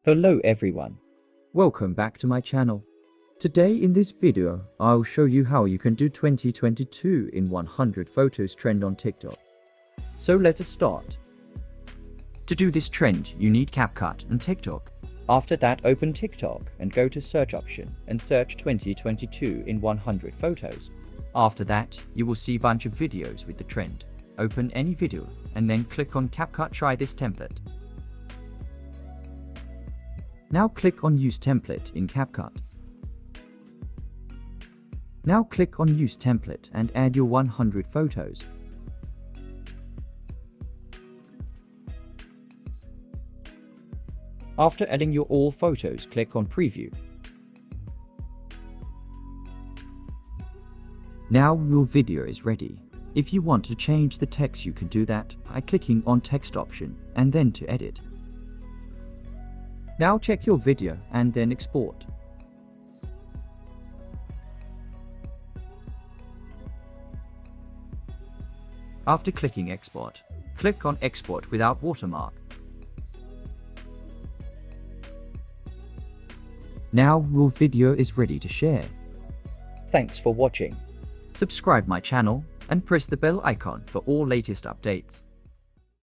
Hello everyone. Welcome back to my channel. Today in this video, I'll show you how you can do 2022 in 100 photos trend on TikTok. So let us start. To do this trend, you need CapCut and TikTok. After that, open TikTok and go to search option and search 2022 in 100 photos. After that, you will see a bunch of videos with the trend. Open any video and then click on CapCut. Try this template. Now click on Use Template in CapCut. Now click on Use Template and add your 100 photos. After adding your all photos, click on Preview. Now your video is ready. If you want to change the text, you can do that by clicking on Text option and then to Edit. Now check your video and then export. After clicking Export, click on Export without watermark. Now your video is ready to share. Thanks for watching. Subscribe my channel and press the bell icon for all latest updates.